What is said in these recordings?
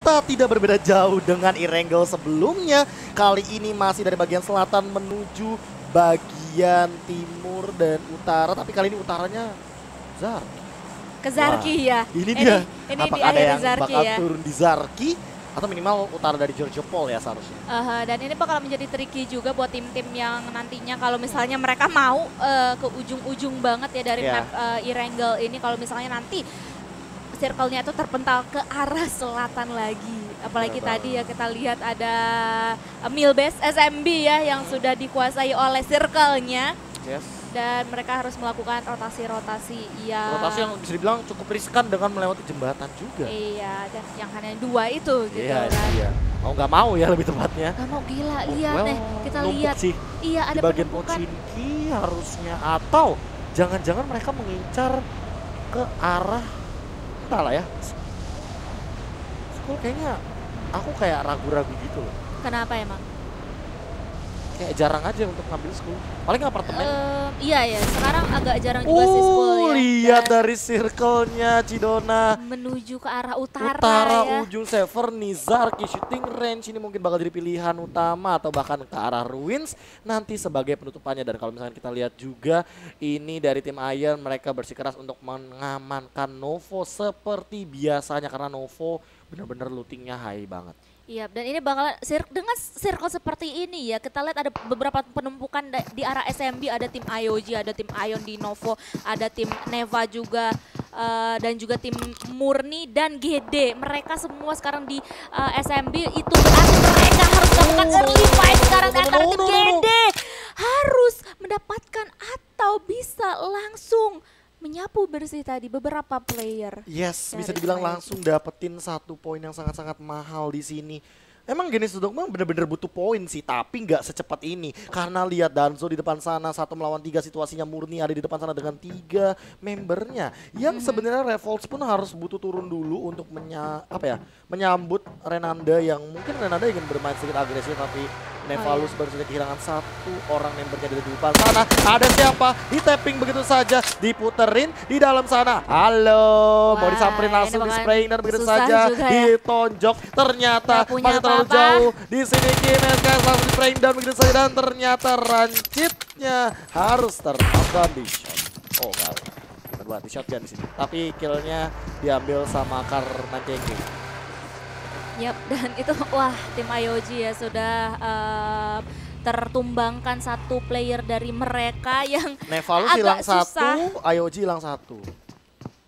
ternyata tidak berbeda jauh dengan Erangel sebelumnya. Kali ini masih dari bagian selatan menuju bagian timur dan utara, tapi kali ini utaranya Zarki. Ke Zarki ya. Ini dia. Ini Apakah di ada akhir yang Zarki bakal ya. turun di Zarki atau minimal utara dari Giorgio Paul ya seharusnya. Dan ini bakal menjadi tricky juga buat tim-tim yang nantinya kalau misalnya mereka mau ke ujung-ujung banget ya dari map Erangel ini, kalau misalnya nanti circle-nya itu terpental ke arah selatan lagi. Apalagi tadi ya kita lihat ada Milbase SMB ya yang sudah dikuasai oleh circle-nya. Yes. Dan mereka harus melakukan rotasi-rotasi rotasi yang bisa dibilang cukup riskan dengan melewati jembatan juga. Iya, dan yang hanya 2 itu gitu Iya, kan. iya. Mau nggak mau ya lebih tepatnya. Gak mau, gila, lihat nih, kita lihat. Sih. Iya, ada di bagian penumpukan. Pochinki harusnya, atau jangan-jangan mereka mengincar ke arah entah lah ya. School kayaknya aku kayak ragu-ragu gitu loh. Kenapa emang? Kayak jarang aja untuk ngambil school. Paling apartemen. Iya ya, sekarang agak jarang juga sih school ya. Lihat dari circle-nya Cidona. Menuju ke arah utara ya. Ujung Sever, Nizarki, shooting range ini mungkin bakal jadi pilihan utama atau bahkan ke arah Ruins nanti sebagai penutupannya. Dan kalau misalnya kita lihat juga ini dari tim Iron, mereka bersikeras untuk mengamankan Novo seperti biasanya karena Novo benar-benar lootingnya high banget. Iya, dan ini bakal dengan circle seperti ini ya, kita lihat ada beberapa penumpukan di arah SMB, ada tim IOG, ada tim Ion di Novo, ada tim Neva juga, dan juga tim Murni dan GD. Mereka semua sekarang di SMB, itu berarti mereka harus melakukan early fight sekarang antara tim GD. Harus mendapatkan atau bisa langsung menyapu bersih tadi beberapa player. Yes, bisa dibilang langsung dapetin 1 poin yang sangat-sangat mahal di sini. Emang Genesis Dogma bener-bener butuh poin sih, tapi nggak secepat ini. Karena lihat Danzo di depan sana, 1 melawan 3, situasinya Murni ada di depan sana dengan 3 membernya. Yang sebenarnya Revolts pun harus butuh turun dulu untuk menyambut Renanda, yang mungkin Renanda ingin bermain sedikit agresif, tapi Nevalus baru saja kehilangan 1 orang membernya dari depan sana. Ada siapa? Di tapping begitu saja, diputerin di dalam sana. Halo, mau disamperin langsung, di spraying dan begitu saja ditonjok. Ternyata masih terlalu jauh. Di sini Kines langsung di spraying dan begitu saja, dan ternyata rancitnya harus tertabrak di shot. Oh enggak, buat di shotgun di sini. Tapi killnya diambil sama Karnanjengki. Yap, dan itu wah, tim IOG ya sudah tertumbangkan 1 player dari mereka yang Nevalus hilang 1, IOG hilang 1.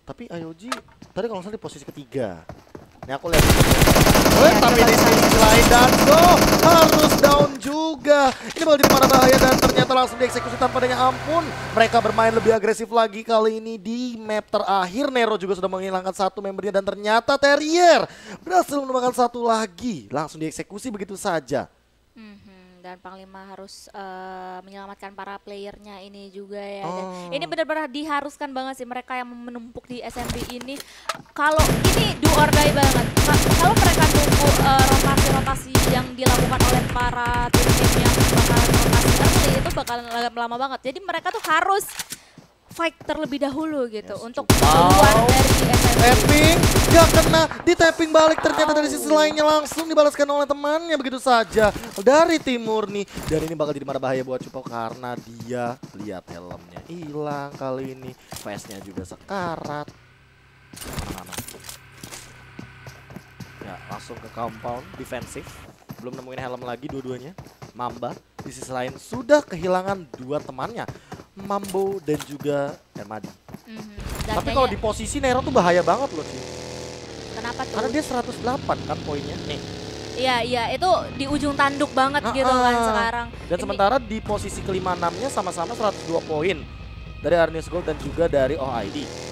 Tapi IOG tadi kalau nggak salah di posisi ketiga. Ini aku lihat. Tapi di sisi lain Danzo harus down juga. Ini bakal jadi mana bahaya dan ternyata langsung dieksekusi tanpa adanya ampun. Mereka bermain lebih agresif lagi kali ini di map terakhir. Nero juga sudah menghilangkan 1 membernya dan ternyata Terrier berhasil menemukan 1 lagi. Langsung dieksekusi begitu saja. Dan Panglima harus menyelamatkan para playernya ini juga ya. Dan ini benar-benar diharuskan banget sih mereka yang menumpuk di SMB ini. Kalau ini do or die banget. Kalau mereka nunggu rotasi-rotasi yang dilakukan oleh para tim-tim yang bakal rotasi early, itu bakal lama banget. Jadi mereka tuh harus fight terlebih dahulu gitu untuk keluar dari SMB. Tapping, gak kena, di tapping balik ternyata dari sisi lainnya langsung dibalaskan oleh temannya begitu saja dari timur nih. Dan ini bakal jadi marah bahaya buat Cupo karena dia lihat helmnya hilang kali ini, face-nya juga sekarat. Ya langsung ke compound defensif, belum nemuin helm lagi dua-duanya. Mamba di sisi lain sudah kehilangan 2 temannya, Mambo dan juga Ermadi. Tapi kalau di posisi Nero tuh bahaya banget loh sih. Kenapa tuh? Karena dia 108 kan poinnya nih. Iya, itu di ujung tanduk banget gitu kan sekarang. Dan sementara di posisi ke-5-6-nya sama-sama 102 poin dari Arnius Gold dan juga dari OID.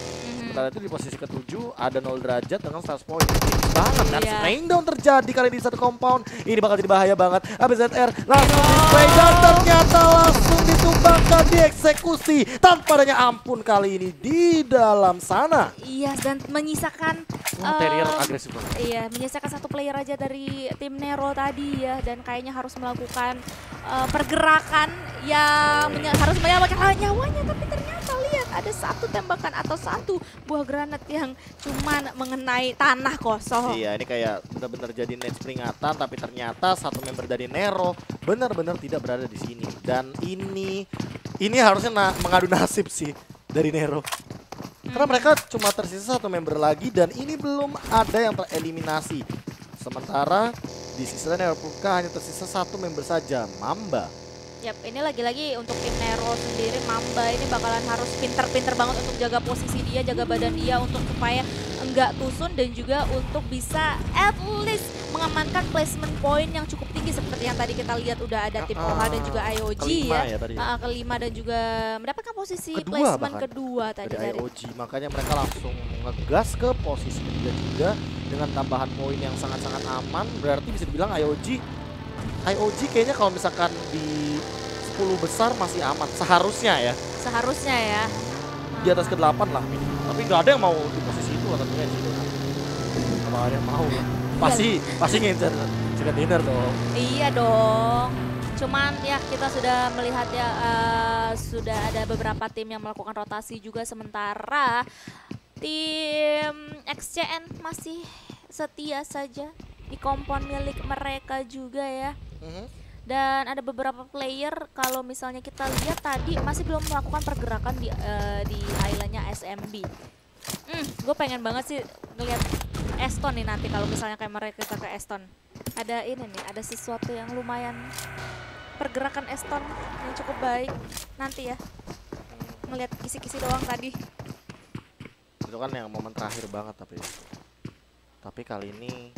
Sementara itu di posisi ke-7 ada 0 derajat dengan 100 poin. Banget kan, spraying down terjadi kali di 1 compound. Ini bakal jadi bahaya banget. ABZR langsung di spray down, ternyata langsung ditumbangkan, dieksekusi tanpa adanya ampun kali ini di dalam sana. Iya, dan menyisakan Terrier agresif banget. Iya, menyisakan 1 player aja dari tim Nero tadi ya, dan kayaknya harus melakukan pergerakan yang harus menyelamatkan nyawanya, tapi ternyata lihat ada ada satu tembakan atau satu buah granat yang cuman mengenai tanah kosong. Iya, ini kayak benar-benar jadi next peringatan, tapi ternyata satu member dari Nero benar-benar tidak berada di sini. Dan ini harusnya mengadu nasib sih dari Nero. Karena mereka cuma tersisa satu member lagi dan ini belum ada yang tereliminasi. Sementara di sisi lain RPK hanya tersisa satu member saja, Mamba. Yap, ini lagi-lagi untuk tim Nero sendiri, Mamba ini bakalan harus pinter-pinter banget untuk jaga posisi dia, jaga badan dia untuk supaya enggak tusun dan juga untuk bisa at least mengamankan placement point yang cukup tinggi seperti yang tadi kita lihat udah ada tim OH dan juga IOG kelima ya. tadi. Kelima dan juga mendapatkan posisi Kedua placement bahkan. kedua tadi Dari IOG, makanya mereka langsung ngegas ke posisi ketiga juga dengan tambahan poin yang sangat-sangat aman. Berarti bisa dibilang IOG kayaknya kalau misalkan di 10 besar masih aman, seharusnya ya. Seharusnya ya. Di atas ke-8 lah. Tapi nggak ada yang mau di posisi itu lah tentunya sih. Kalau ada yang mau ya. Pasti ngincer chicken dinner dong. Iya dong. Cuman ya kita sudah melihat ya sudah ada beberapa tim yang melakukan rotasi juga sementara tim XCN masih setia saja di kompon milik mereka juga ya. Dan ada beberapa player kalau misalnya kita lihat tadi masih belum melakukan pergerakan di islandnya SMB. Gue pengen banget sih ngelihat Aston nih nanti kalau misalnya kayak mereka kita ke Aston. Ada ini nih, ada sesuatu yang lumayan pergerakan Aston yang cukup baik nanti ya. Melihat kisi-kisi doang tadi. Itu kan yang momen terakhir banget tapi kali ini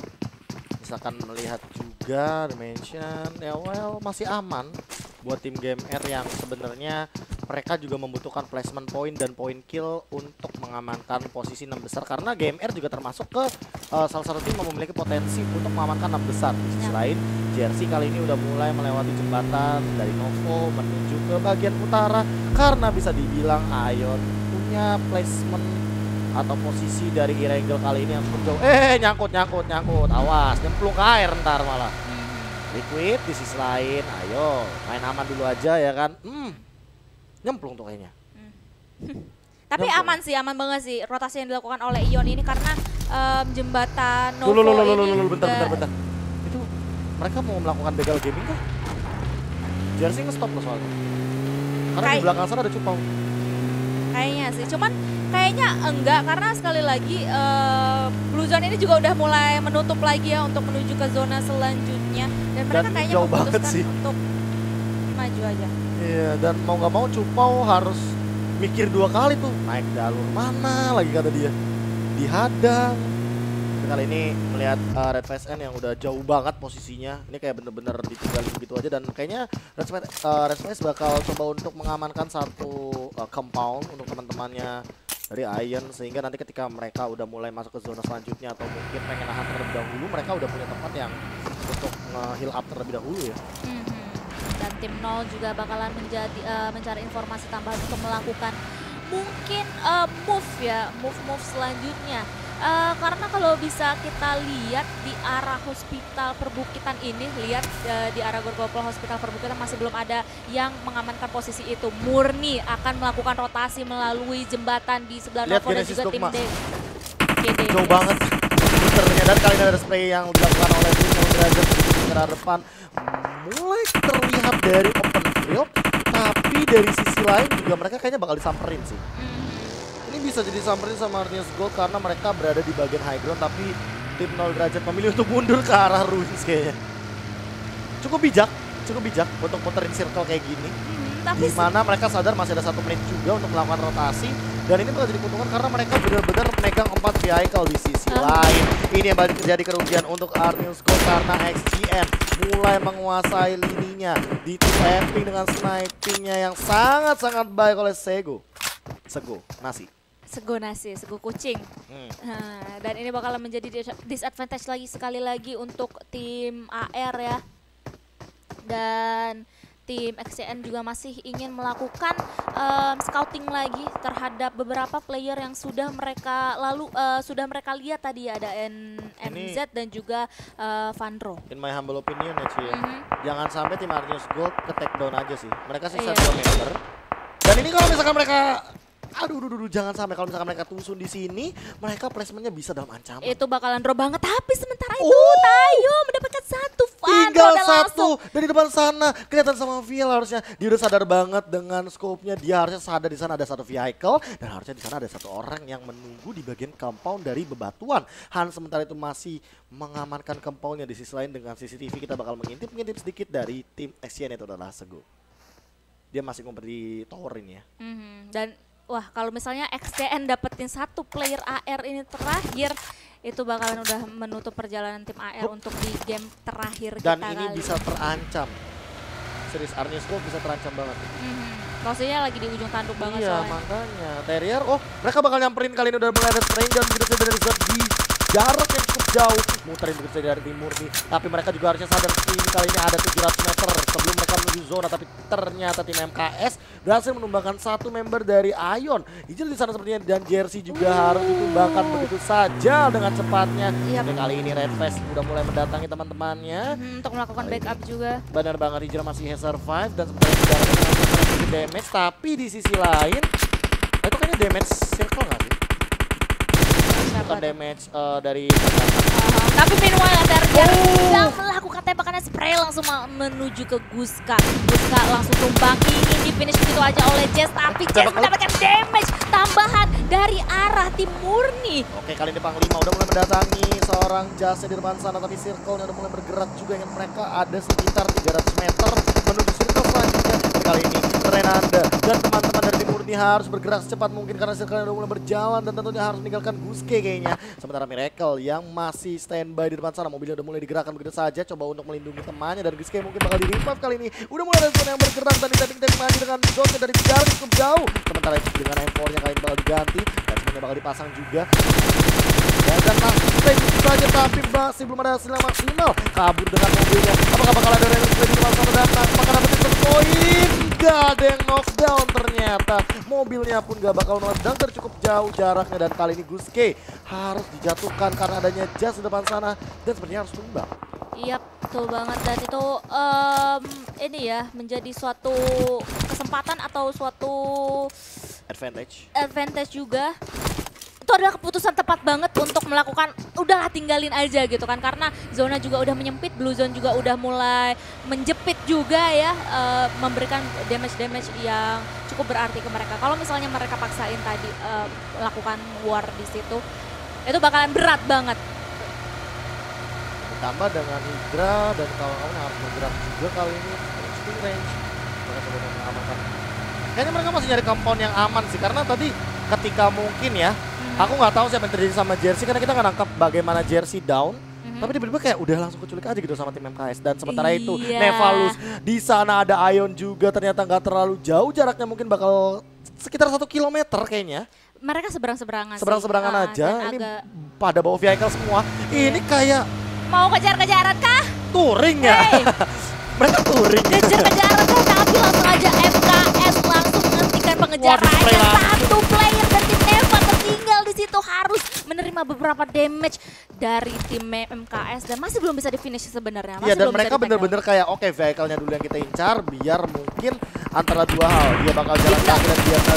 misalkan melihat juga Dimension ya masih aman buat tim GMR yang sebenarnya mereka juga membutuhkan placement point dan point kill untuk mengamankan posisi 6 besar karena GMR juga termasuk ke salah satu tim yang memiliki potensi untuk mengamankan 6 besar. Di sisi lain Jersey kali ini udah mulai melewati jembatan dari Novo menuju ke bagian utara karena bisa dibilang Ion punya placement atau posisi dari Irangel kali ini yang cukup jauh. Nyangkut. Awas, nyemplung ke air ntar malah. Liquid di sisi lain, ayo main aman dulu aja ya kan. Nyemplung tuh kayaknya. Tapi aman sih, aman banget sih rotasi yang dilakukan oleh Ion ini karena jembatan Novo bentar. Itu mereka mau melakukan begal gaming kah? Jersey nge-stop loh soalnya. Karena di belakang sana ada Cupau. Kayaknya sih, cuman kayaknya enggak karena sekali lagi Blue Zone ini juga udah mulai menutup lagi ya untuk menuju ke zona selanjutnya dan mereka kayaknya jauh banget memutuskan sih untuk maju aja. Iya, dan mau nggak mau Cupau harus mikir 2 kali tuh naik jalur mana lagi kata dia, dihadang. Kali ini melihat Red PSN yang udah jauh banget posisinya, ini kayak bener-bener ditinggalin begitu aja dan kayaknya Red PSN bakal coba untuk mengamankan satu compound untuk teman-temannya dari Ion sehingga nanti ketika mereka udah mulai masuk ke zona selanjutnya atau mungkin pengen nahan terlebih dahulu, mereka udah punya tempat yang untuk heal up terlebih dahulu ya. Dan tim 0 juga bakalan mencari informasi tambahan untuk melakukan mungkin move selanjutnya. Karena kalau bisa kita lihat di arah hospital perbukitan ini, lihat di arah Gorgopol hospital perbukitan masih belum ada yang mengamankan posisi itu. Murni akan melakukan rotasi melalui jembatan di sebelah Novo dan juga tim GD. Jauh banget puternya dan kali ini ada spray yang dilakukan oleh tim Derajat di arah depan. Mulai terlihat dari open field, tapi dari sisi lain juga mereka kayaknya bakal disamperin sih. Ini bisa jadi samperin sama Arnius Gold karena mereka berada di bagian high ground, tapi tim 0 derajat memilih untuk mundur ke arah ruins kayaknya. Cukup bijak untuk puterin circle kayak gini. Di mana mereka sadar masih ada 1 menit juga untuk melakukan rotasi dan ini bakal jadi keuntungan karena mereka benar-benar megang 4 vehicle di sisi lain. Ini yang bakal terjadi kerugian untuk Arnius Gold karena XGN mulai menguasai lininya, di-tapping dengan snipingnya yang sangat-sangat baik oleh Sego kucing. Dan ini bakalan menjadi disadvantage sekali lagi untuk tim AR ya. Dan tim XCN juga masih ingin melakukan scouting lagi terhadap beberapa player yang sudah mereka lihat tadi ya, ada NMZ dan juga Vandro. In my humble opinion ya Ci, jangan sampai tim Arnius Gold ke take down aja sih. Mereka sisa 2 member. Dan ini kalau misalkan mereka Aduh, jangan sampai kalau misalkan mereka tusun di sini, mereka placementnya bisa dalam ancaman. Itu bakalan drop banget, tapi sementara itu Tayo mendapatkan satu fan. Tinggal udah satu langsung. dari depan sana, kelihatan sama Viel harusnya dia udah sadar banget dengan scope-nya, dia harusnya sadar di sana ada satu vehicle dan harusnya di sana ada satu orang yang menunggu di bagian compound dari bebatuan. Han sementara itu masih mengamankan compoundnya. Di sisi lain dengan CCTV kita bakal mengintip sedikit dari tim XCN itu adalah Sego. Dia masih ngumpet di tower ini ya. Dan wah, kalau misalnya XCN dapetin satu player AR ini terakhir, itu bakalan udah menutup perjalanan tim AR untuk di game terakhir Dan kita ini kali. bisa terancam. Serius, Arnesco bisa terancam banget. Posisinya lagi di ujung tanduk banget Iya, soalnya. makanya. Terrier, mereka bakal nyamperin kali ini udah mulai ada stranger begitu saja dari Zed di jarak yang cukup jauh. Muterin begitu saja dari timur nih. Tapi mereka juga harusnya sadar ini kali ini ada 700 meter sebelum mereka menuju zona. Tapi ternyata tim MKS berhasil menumbangkan satu member dari Ion. Ijil di sana sepertinya dan Jersey juga harus ditumbangkan begitu saja dengan cepatnya. Yap. Dan kali ini Red Fest udah mulai mendatangi teman-temannya. Untuk melakukan backup juga. Benar banget, Ijil masih survive dan sebenarnya jaraknya dengan sedikit damage. Tapi di sisi lain, itu kayaknya damage circle nggak sih? Bukan damage dari Tapi meanwhile Terrier sedang melakukan tembakan spray langsung menuju ke Guska. Guska langsung tumbang, ingin di finish begitu aja oleh Jess, tapi Jess mendapatkan damage tambahan dari arah tim murni. Oke, kali ini Panglima udah mulai mendatangi seorang Jase di depan sana, tapi circle-nya udah mulai bergerak juga. Yang mereka ada sekitar 300 meter menuju circle selanjutnya. Kali ini Renanda dan teman-teman dari tim murni harus bergerak secepat mungkin karena circle-nya udah mulai berjalan dan tentunya harus meninggalkan Guske kayaknya. Sementara Miracle yang masih standby di depan sana, mobilnya udah mulai digerakkan begitu saja, coba untuk melindungi temannya, dan Guske mungkin bakal di-revive kali ini. Udah mulai ada zona yang bergerak dan di-tapping lagi dengan zone dari jarak cukup jauh. Sementara itu dengan M4-nya kali ini bakal diganti dan semuanya bakal dipasang juga. Dan langsung saja tapi masih belum ada hasil yang maksimal. Kabur dengan mobilnya. Apakah bakal ada Renus di depan sana datang? Apakah dapetin satu poin? Gak ada yang knockdown ternyata. Mobilnya pun gak bakal knockdown dari cukup jauh jaraknya. Dan kali ini Guske harus dijatuhkan karena adanya Jazz di depan sana. Dan sebenarnya harus tumbang. Iya, betul banget. Dan itu ini ya menjadi suatu kesempatan atau suatu advantage juga. Itu adalah keputusan tepat banget untuk melakukan udahlah tinggalin aja gitu kan, karena zona juga udah menyempit, blue zone juga udah mulai menjepit juga ya, memberikan damage yang cukup berarti ke mereka. Kalau misalnya mereka paksain tadi melakukan war di situ, itu bakalan berat banget. Ditambah dengan Hydra dan kawan-kawan yang harus bergerak juga kali ini shooting range. Mereka coba mengamankan. Kayaknya mereka masih nyari compound yang aman sih, karena tadi ketika mungkin ya, aku nggak tahu siapa yang terjadi sama Jersey karena kita nggak nangkap bagaimana Jersey down. Tapi tiba-tiba kayak udah langsung keculik aja gitu sama tim MKS. Dan sementara itu Nevalus di sana ada Ion juga, ternyata nggak terlalu jauh jaraknya, mungkin bakal sekitar 1 kilometer kayaknya. Mereka seberang-seberangan Seberang-seberangan sih. aja. Ini pada bawa vehicle semua. Ini kayak mau kejar-kejaran kah? touring ya. Hey. Mereka touring. Kejar-kejaran kah? Tapi langsung aja MKS langsung menghentikan pengejarannya. Satu player dari tim Neva tertinggal di situ, harus menerima beberapa damage dari tim MKS dan masih belum bisa di finish sebenarnya. Iya, dan mereka bener-bener kayak oke, vehicle-nya dulu yang kita incar biar mungkin antara dua hal, dia bakal jalan kaki dan biasa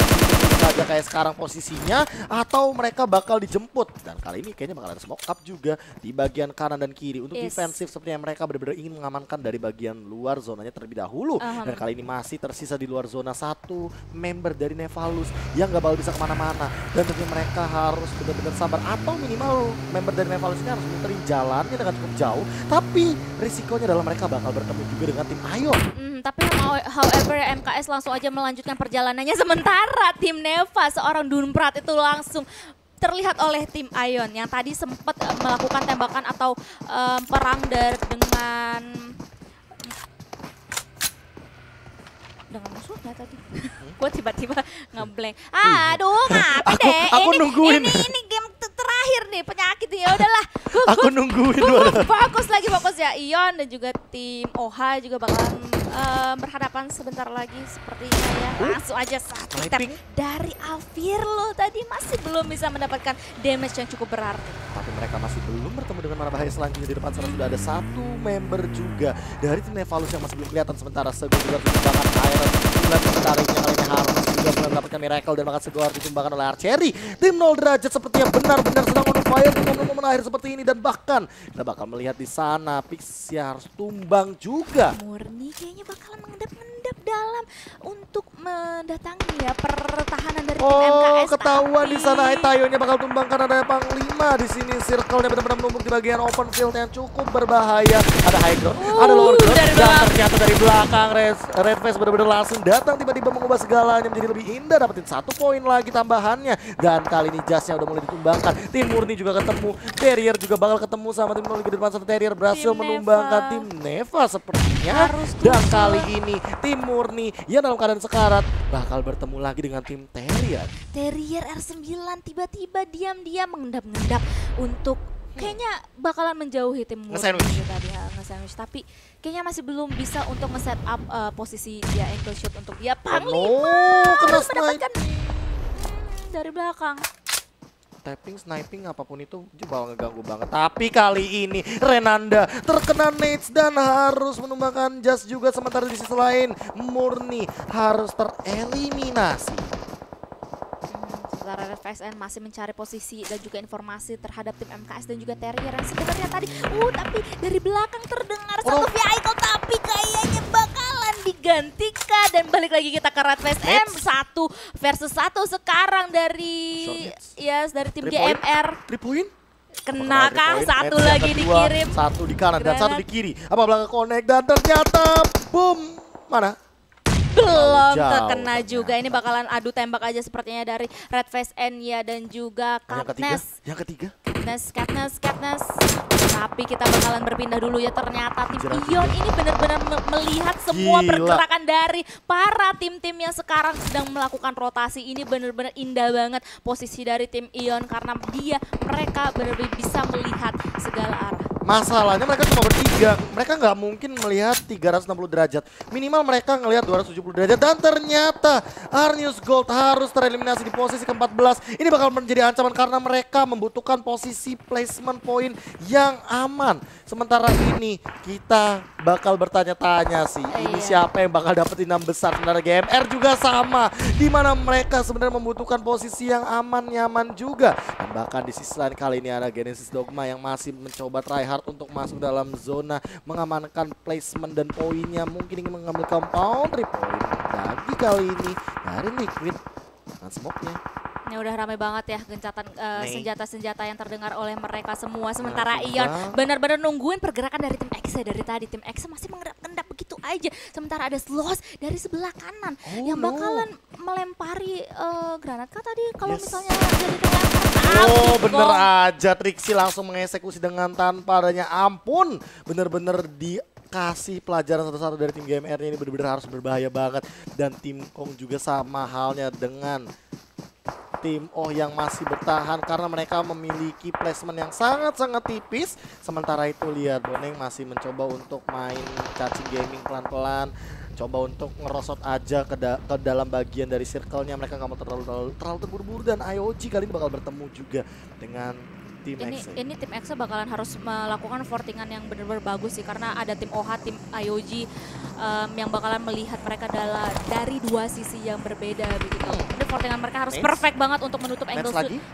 saja kayak sekarang posisinya, atau mereka bakal dijemput. Dan kali ini kayaknya bakal ada smoke up juga di bagian kanan dan kiri untuk defensif, sepertinya mereka benar-benar ingin mengamankan dari bagian luar zonanya terlebih dahulu. Dan kali ini masih tersisa di luar zona satu member dari Nevalus yang gak bakal bisa kemana-mana, dan tentunya mereka harus benar-benar sabar, atau minimal member dari Nevalus ini harus muterin jalannya dengan cukup jauh. Tapi risikonya adalah mereka bakal bertemu juga dengan tim Ion. Tapi however MKS langsung aja melanjutkan perjalanannya, sementara tim Neva seorang Dunprat itu langsung terlihat oleh tim Ion yang tadi sempat melakukan tembakan atau perang dengan musuhnya tadi. Gue tiba-tiba ngeblank. Aduh, ngapain deh? Aku nungguin. Ini game terakhir nih, penyakit ya udahlah. Aku nungguin. Fokus ya, Ion dan juga tim OHA juga bakalan berhadapan sebentar lagi sepertinya ya. Langsung aja satu tap dari Alvirlo tadi masih belum bisa mendapatkan damage yang cukup berarti. Tapi mereka masih belum bertemu dengan mana bahaya selanjutnya. Di depan sana sudah ada satu member juga dari tim Nevalus yang masih belum kelihatan, sementara Sego juga banget air bulan sementara ini kali ini harus juga mulai mendapatkan miracle dan bahkan segor ditumbangkan oleh Archery. Tim 0 derajat sepertinya benar-benar sedang on fire di momen-momen akhir seperti ini, dan bahkan kita bakal melihat di sana Pixia harus tumbang juga. Murni kayaknya bakalan mengendap-endap dalam untuk mendatangi ya pertahanan dari tim MKS. Ketahuan tapi di sana Tayonya bakal tumbang karena ada Panglima di sini. Circle-nya benar-benar menumpuk di bagian open field yang cukup berbahaya. Ada high ground, ada lower ground, dari dan belakang. ternyata dari belakang Red Face benar-benar langsung datang tiba-tiba mengubah segalanya menjadi lebih indah, dapetin 1 poin lagi tambahannya. Dan kali ini Jasnya udah mulai ditumbangkan. Tim Murni juga ketemu, Terrier juga bakal ketemu sama tim Liga di depan sana. Terrier berhasil Tim menumbangkan Neva. tim Neva sepertinya. Harus Dan tumbang. kali ini tim Murni yang dalam keadaan sekarat bakal bertemu lagi dengan tim Terrier. Terrier R9 tiba-tiba diam-diam mengendap-endap untuk kayaknya bakalan menjauhi tim Murni Nge-sandwich. tadi ya, nge-sandwich, tapi kayaknya masih belum bisa untuk nge-set up posisi dia angle shot untuk dia Panglima kena harus mendapatkan dari belakang. Tapping, sniping, apapun itu bakal ngeganggu banget. Tapi kali ini Renanda terkena nades dan harus menumbangkan Just juga. Sementara di sisi lain Murni harus tereliminasi. Sementara RFSN masih mencari posisi dan juga informasi terhadap tim MKS dan juga Terrier yang sebenarnya tadi tapi dari belakang terdengar satu vehicle, tapi kayaknya bakalan digantikan. Dan balik lagi kita ke RFSN 1 versus 1 sekarang dari dari tim GMR. 3 point? Kenakah satu Nets yang lagi kedua, dikirim, satu di kanan dan satu Granat. di kiri. Apa belakang connect dan ternyata boom. Mana? belum Jauh terkena ternyata. juga. Ini bakalan adu tembak aja sepertinya dari Red Face Enya dan juga Yang ketiga? Katniss. Tapi kita bakalan berpindah dulu ya. Ternyata tim Jarak Ion ini benar-benar melihat semua Gila. pergerakan dari para tim-tim yang sekarang sedang melakukan rotasi. Ini benar-benar indah banget posisi dari tim Ion karena mereka benar-benar bisa melihat segala arah. Masalahnya mereka cuma bertiga, mereka nggak mungkin melihat 360 derajat. Minimal mereka ngelihat 270 derajat. Dan ternyata Arnius Gold harus tereliminasi di posisi ke-14. Ini bakal menjadi ancaman karena mereka membutuhkan posisi placement point yang aman. Sementara ini kita bakal bertanya-tanya sih, ini siapa yang bakal dapetin 6 besar. Sementara GMR juga sama, di mana mereka sebenarnya membutuhkan posisi yang aman, nyaman juga. Dan bahkan di sisi lain kali ini ada Genesis Dogma yang masih mencoba try hard untuk masuk dalam zona, mengamankan placement dan poinnya. Mungkin ingin mengambil compound 3 point lagi kali ini dari Liquid dengan smoke-nya. Ini udah ramai banget ya gencatan senjata-senjata yang terdengar oleh mereka semua. Sementara Nah, Ion benar-benar nungguin pergerakan dari tim X dari tadi. Tim X masih mengendap-endap begitu aja. Sementara ada Sloss dari sebelah kanan yang bakalan melempari granat kah tadi kalau misalnya jadi Oh bener aja, Trixie langsung mengeksekusi dengan tanpa adanya ampun. Bener-bener dikasih pelajaran satu-satu dari tim GMR-nya. Ini bener-bener harus berbahaya banget. Dan tim Kong juga sama halnya dengan tim yang masih bertahan karena mereka memiliki placement yang sangat-sangat tipis. Sementara itu lihat Boneng masih mencoba untuk main cacing gaming pelan-pelan, coba untuk ngerosot aja ke dalam bagian dari circle-nya. Mereka nggak mau terlalu terburu-buru. Dan IOG kali ini bakal bertemu juga dengan tim X. Ini tim X bakalan harus melakukan fortingan yang benar-benar bagus sih karena ada tim OH, tim IOG yang bakalan melihat mereka dari dua sisi yang berbeda begitu. Jadi fortingan mereka harus perfect banget untuk menutup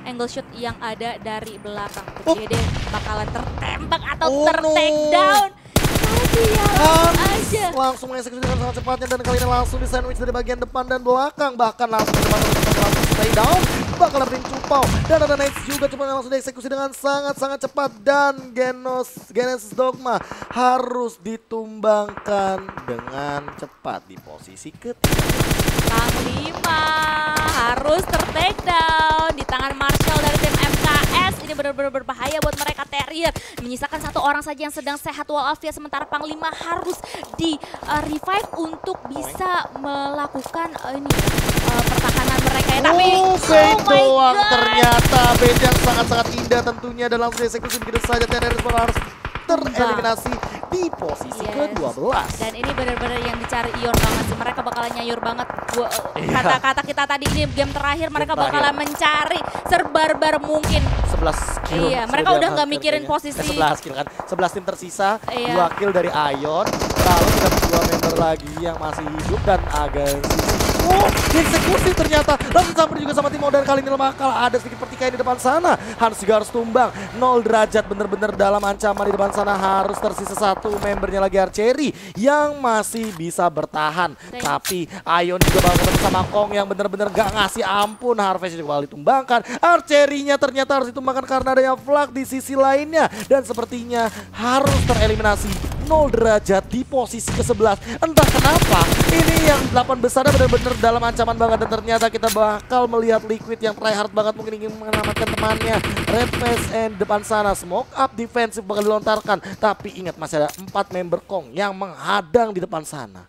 angle shoot yang ada dari belakang. Jadi bakalan tertembak atau ter-take down. Aja. Langsung mengeksekusi dengan sangat cepatnya dan kali ini langsung di sandwich dari bagian depan dan belakang, bahkan langsung ke depan langsung stay down, bakal dapetin cupau dan ada Knights juga cuma langsung dieksekusi dengan sangat cepat. Dan Genesis Dogma harus ditumbangkan dengan cepat di posisi ketiga. Panglima harus ter-take down di tangan Marshall dari tim MKS. Ini benar-benar berbahaya buat mereka. Terrier menyisakan 1 orang saja yang sedang sehat walafiat, sementara Panglima harus di revive untuk bisa melakukan pertahanan mereka ya. Tapi bait doang ternyata, bait yang sangat indah tentunya dan langsung dieksekusi begitu saja. Terrier harus tereliminasi di posisi ke-12. Dan ini benar-benar yang dicari Ion banget sih. Mereka bakalan nyayur banget. Kata-kata kita tadi, ini game terakhir mereka bakalan mencari serbarbar mungkin. 11 kill. Iya, mereka udah nggak mikirin posisi. 11 kill kan. 11 tim tersisa, 2 kill dari Ion. Lalu kita 2 member lagi yang masih hidup dan agak Oh, dieksekusi ternyata. Langsung sampai juga sama Timo dan kali ini bakal ada sedikit pertikaian di depan sana. Hans juga harus tumbang. 0 derajat bener-bener dalam ancaman di depan sana. Harus tersisa satu membernya lagi Archery yang masih bisa bertahan. Tapi Ion juga bakal ketemu sama Kong yang bener-bener gak ngasih ampun. Harvest juga bakal ditumbangkan. Archery-nya ternyata harus ditumbangkan karena adanya flag di sisi lainnya. Dan sepertinya harus tereliminasi. 0 derajat di posisi ke-11. Entah kenapa ini yang 8 besarnya benar-benar dalam ancaman banget. Dan ternyata kita bakal melihat Liquid yang tryhard banget mungkin ingin menyelamatkan temannya. Red Face and depan sana smoke up defensif bakal dilontarkan. Tapi ingat masih ada 4 member Kong yang menghadang di depan sana.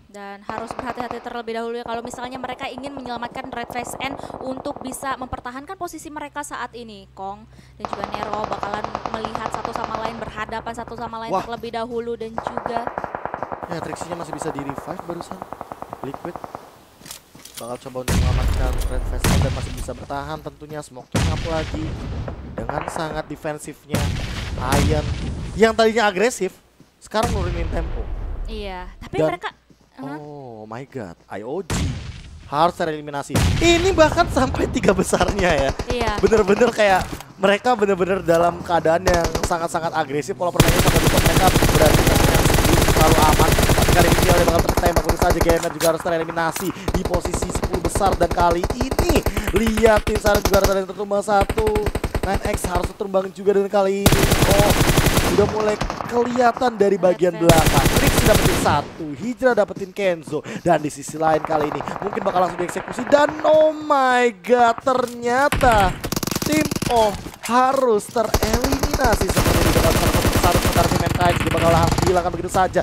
Dan harus berhati-hati terlebih dahulu ya kalau misalnya mereka ingin menyelamatkan Red Face N untuk bisa mempertahankan posisi mereka saat ini. Kong dan juga Nero bakalan melihat satu sama lain berhadapan satu sama lain terlebih dahulu dan juga ya Trixie-nya masih bisa di revive barusan. Liquid bakal coba untuk mengamankan Red Face N dan masih bisa bertahan tentunya. Smoke-nya up lagi dengan sangat defensifnya Ion yang tadinya agresif sekarang nurunin tempo. Iya, tapi dan, mereka oh my god, IOG harus tereliminasi. Ini bahkan sampai 3 besarnya ya. Iya. Bener-bener kayak mereka bener-bener dalam keadaan yang sangat-sangat agresif. Pola permainan sampai lupa mereka berada terlalu aman. Tapi kali ini dia bakal tertembak. Tentu saja Gamer juga harus tereliminasi di posisi 10 besar. Dan kali ini liatin sana juga ada yang tertumbang satu. 9X harus terbang juga dan kali ini udah mulai kelihatan dari bagian belakang. Trixie dapetin satu, Hijrah dapetin Kenzo. Dan di sisi lain kali ini mungkin bakal langsung dieksekusi. Dan oh my god, ternyata tim O harus tereliminasi seperti di depan sana. Sebentar tim MKX dia bakal hilangkan begitu saja.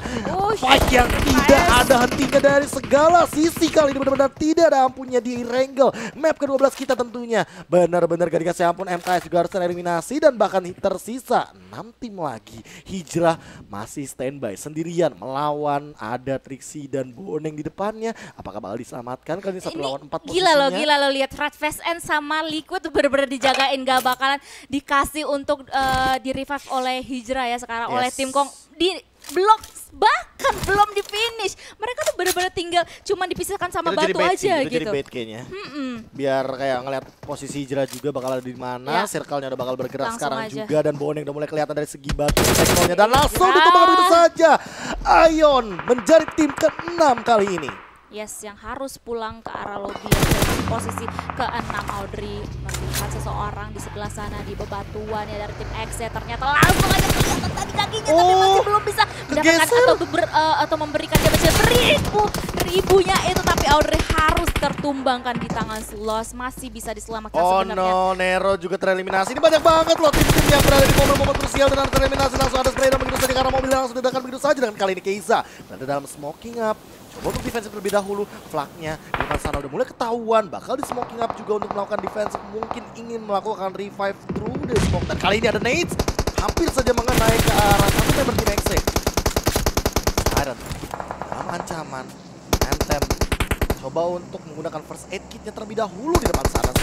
Fight yang tidak ada hentinya dari segala sisi kali ini benar-benar tidak ada ampunnya di Wrangle. Map ke-12 kita tentunya benar-benar gak dikasih ampun. MKX juga harus tereliminasi dan bahkan tersisa 6 tim lagi. Hijrah masih standby sendirian melawan ada Trixie dan Boneng di depannya. Apakah bakal diselamatkan kali ini 1 lawan 4 posisinya? Gila lo lihat Red Face N sama Liquid tuh benar-benar dijagain, gak bakalan dikasih untuk di revive oleh Hijrah ya sekarang oleh tim Kong di blok bahkan belum di finish. Mereka tuh benar-benar tinggal cuma dipisahkan sama itu batu aja itu gitu. Jadi bait kayaknya. Biar kayak ngeliat posisi Hijrah juga bakal ada di mana, circle-nya udah bakal bergerak langsung sekarang aja. Juga dan Boneng udah mulai kelihatan dari segi batu teknolonya dan langsung ditumbang begitu saja. Ion menjadi tim ke-6 kali ini. Yes, yang harus pulang ke arah lobby dengan posisi ke-6. Audrey melihat seseorang di sebelah sana di bebatuan ya dari tim X ya. Ternyata langsung aja kelihatan tadi kakinya tapi masih belum bisa mendapatkan atau memberikan damage beribunya itu. Tapi Audrey harus tertumbangkan di tangan Sloss. Masih bisa diselamatkan sebenarnya. Oh no, Nero juga tereliminasi. Ini banyak banget loh tim-tim yang berada di momen-momen krusial dan tereliminasi. Langsung ada spray dan begitu saja karena mobilnya langsung diledakan begitu saja. Dan kali ini Keiza berada dalam smoking up. Coba untuk defense terlebih dahulu, flagnya di depan sana udah mulai ketahuan, bakal di smoking up juga untuk melakukan defense, mungkin ingin melakukan revive through the smoke. Dan kali ini ada nades, hampir saja mengenai ke arah satu member tim XC. Siren dalam ancaman, Anthem coba untuk menggunakan first aid kitnya terlebih dahulu di depan sana.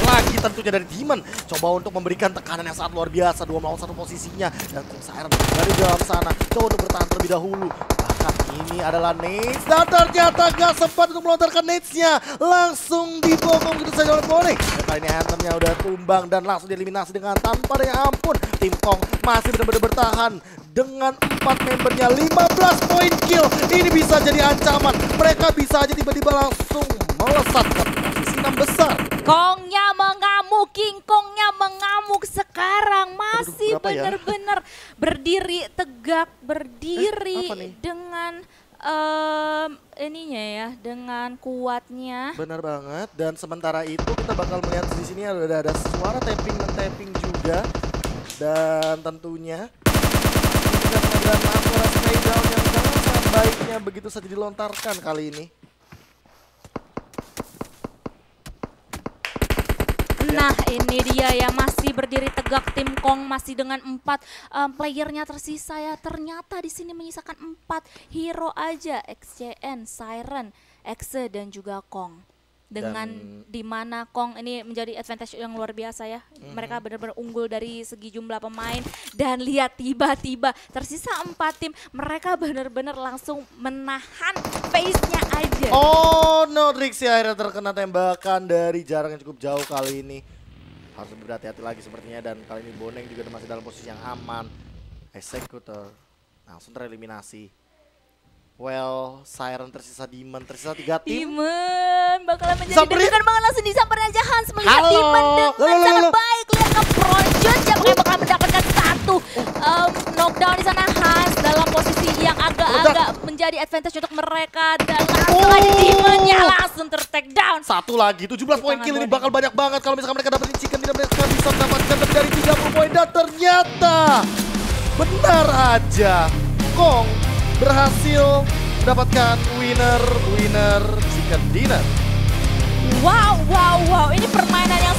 Lagi tentunya dari Demon coba untuk memberikan tekanan yang sangat luar biasa, 2 melawan 1 posisinya. Dan tim Siren dari dalam sana coba untuk bertahan terlebih dahulu. Bahkan ini adalah nades dan ternyata gak sempat untuk melontarkan nadesnya, langsung dibokong gitu saja oleh Boneng. Dan kali ini Anthemnya udah tumbang dan langsung dieliminasi dengan tanpa adanya ampun. Tim Kong masih benar-benar bertahan dengan 4 membernya, 15 poin kill. Ini bisa jadi ancaman, mereka bisa aja tiba-tiba langsung melesat ke posisi 6 besar. Kongnya mengamuk, King Kongnya mengamuk sekarang. Masih benar-benar berdiri tegak, berdiri dengan ininya ya, dengan kuatnya. Benar banget. Dan sementara itu kita bakal melihat di sini ada suara tapping juga. Dan tentunya kita melihat suara spray down yang sangat baiknya begitu saja dilontarkan kali ini. Nah ini dia yang masih berdiri tegak tim Kong masih dengan 4 playernya tersisa ya. Ternyata di sini menyisakan 4 hero aja, XCN, Siren, Exe dan juga Kong. Dengan Dan- di mana Kong ini menjadi advantage yang luar biasa ya. Mereka benar-benar unggul dari segi jumlah pemain dan lihat tiba-tiba tersisa 4 tim, mereka benar-benar langsung menahan pace-nya aja. Oh no, Trixie akhirnya terkena tembakan dari jarak yang cukup jauh kali ini. Harus berhati-hati lagi sepertinya, dan kali ini Boneng juga masih dalam posisi yang aman. Executor langsung tereliminasi. Well, Siren tersisa Demon, tersisa 3 tim. Demon bakalan menjadi Samperin. deg-degan banget, langsung disamperin aja Hans melihat Halo. Demon dengan Halo. sangat baik. Lihat nge-project siapa yang bakal mendapatkan satu knockdown di sana. Hans dalam posisi yang agak-agak menjadi advantage untuk mereka, dan langsung aja Demonnya langsung ter-take down. Satu lagi, 17 poin Tangan kill ini Boneng. bakal banyak banget kalau misalkan mereka dapetin chicken, tidak mereka bisa mendapatkan lebih dari 30 poin, dan ternyata benar aja Kong berhasil mendapatkan winner chicken dinner. Wow, ini permainan yang